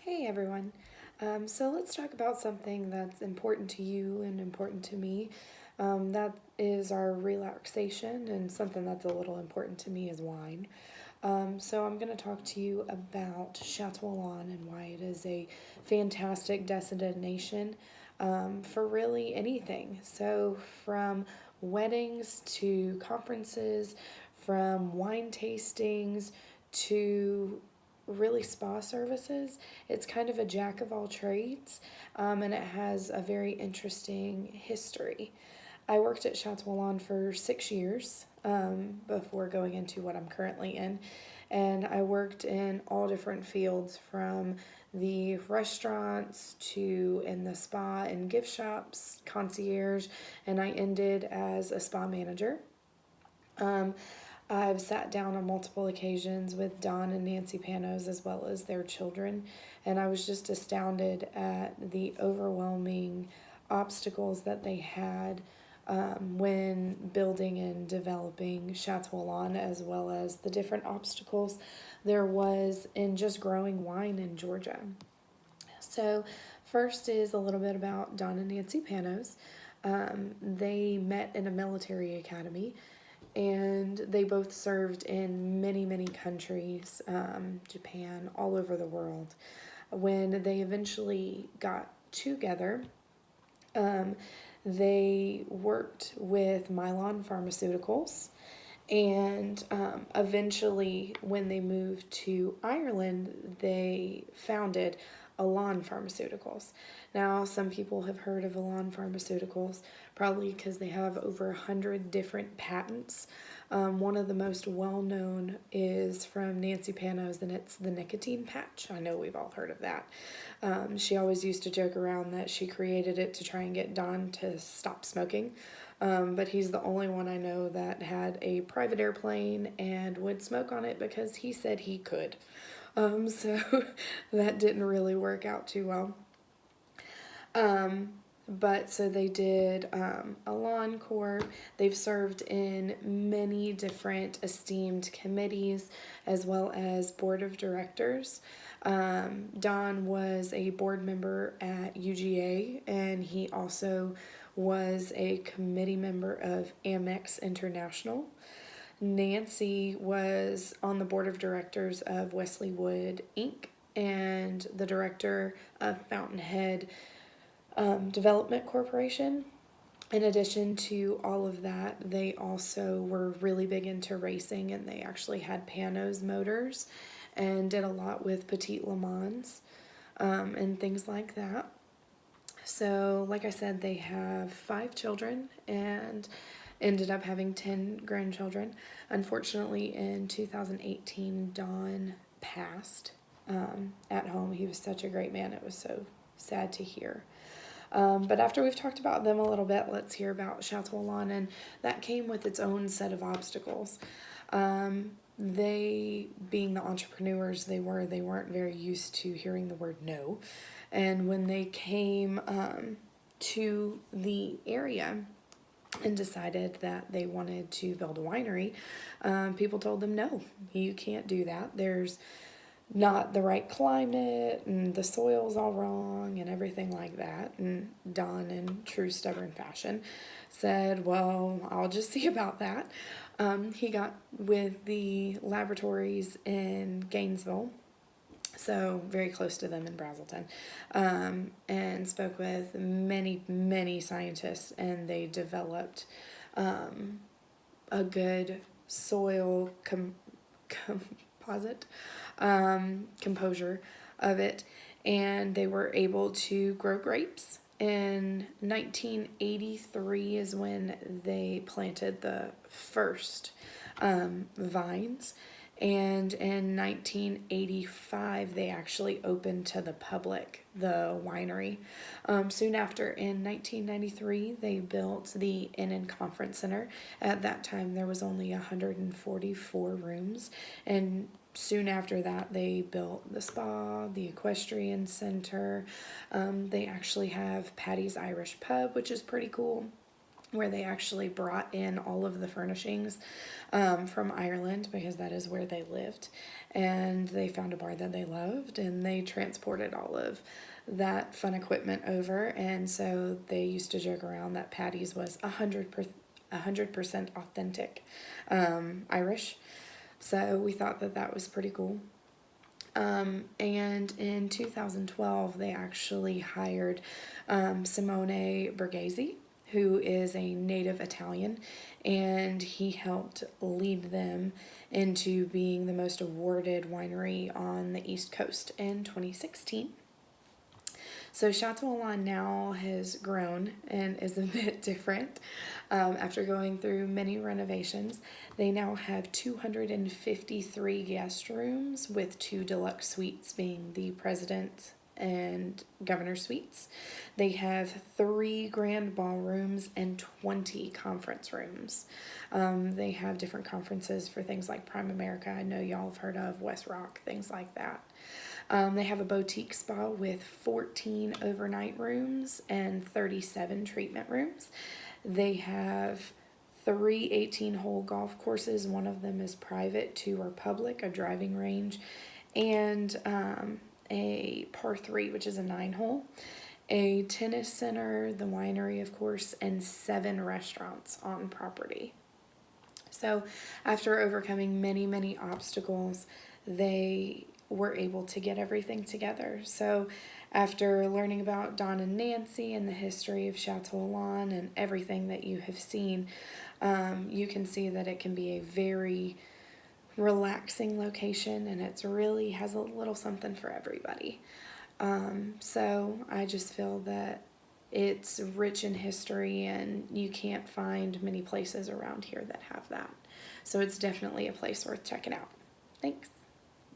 Hey everyone. So let's talk about something that's important to you and important to me. That is our relaxation, and something that's a little important to me is wine. So I'm going to talk to you about Chateau Lawn and why it is a fantastic destination for really anything. So from weddings to conferences, from wine tastings to really spa services. It's kind of a jack of all trades, and it has a very interesting history. I worked at Chateau Lawn for 6 years before going into what I'm currently in, and I worked in all different fields from the restaurants to in the spa and gift shops, concierge, and I ended as a spa manager. Um, I've sat down on multiple occasions with Don and Nancy Panos as well as their children, and I was just astounded at the overwhelming obstacles that they had when building and developing Chateau Lawn, as well as the different obstacles there was in just growing wine in Georgia. So, first is a little bit about Don and Nancy Panos. They met in a military academy and they both served in many, many countries, Japan, all over the world. When they eventually got together, um, they worked with Mylan Pharmaceuticals. And eventually, when they moved to Ireland, they founded Elan Pharmaceuticals. Now, some people have heard of Elan Pharmaceuticals probably because they have over 100 different patents. One of the most well known is from Nancy Panos, and it's the nicotine patch. I know we've all heard of that. She always used to joke around that she created it to try and get Don to stop smoking. But he's the only one I know that had a private airplane and would smoke on it because he said he could. So that didn't really work out too well. Um, but so they did a lawn corps. They've served in many different esteemed committees as well as board of directors. Don was a board member at UGA, and he also was a committee member of Amex International. Nancy was on the board of directors of Wesley Wood Inc. and the director of Fountainhead Development Corporation. In addition to all of that, they also were really big into racing, and they actually had Panos motors and did a lot with Petit Le Mans and things like that. So, like I said, they have 5 children and ended up having 10 grandchildren. Unfortunately, in 2018, Don passed at home. He was such a great man. It was so sad to hear. But after we've talked about them a little bit, let's hear about Chateau Lawn, and that came with its own set of obstacles. They, being the entrepreneurs they weren't very used to hearing the word no. And when they came to the area and decided that they wanted to build a winery, people told them, no, you can't do that. There's not the right climate, and the soil's all wrong and everything like that. And Don, in true stubborn fashion, said, well, I'll just see about that. He got with the laboratories in Gainesville, so very close to them in Brazelton, and spoke with many, many scientists, and they developed a good soil composite composure of it, and they were able to grow grapes. In 1983 is when they planted the first vines, and in 1985 they actually opened to the public the winery. Soon after, in 1993, they built the Inn and Conference Center. At that time, there was only 144 rooms, and soon after that, they built the spa, the equestrian center. They actually have Patty's Irish Pub, which is pretty cool. where they actually brought in all of the furnishings from Ireland because that is where they lived. And they found a bar that they loved and they transported all of that fun equipment over. And so they used to joke around that Patty's was 100% authentic Irish. So we thought that that was pretty cool. And in 2012, they actually hired Simone Borghese, who is a native Italian, and he helped lead them into being the most awarded winery on the East Coast in 2016. So Chateau Alon now has grown and is a bit different. After going through many renovations, they now have 253 guest rooms with 2 deluxe suites being the president and governor suites. They have 3 grand ballrooms and 20 conference rooms. They have different conferences for things like Prime America. I know y'all have heard of West Rock, things like that. They have a boutique spa with 14 overnight rooms and 37 treatment rooms. They have 3 18-hole golf courses. One of them is private, 2 are public, a driving range, and a par 3, which is a 9-hole, a tennis center, the winery, of course, and 7 restaurants on property. So after overcoming many, many obstacles, they were able to get everything together. So after learning about Don and Nancy and the history of Chateau Alon and everything that you have seen, you can see that it can be a very relaxing location, and it's really has a little something for everybody. So I just feel that it's rich in history, and you can't find many places around here that have that. So it's definitely a place worth checking out. Thanks.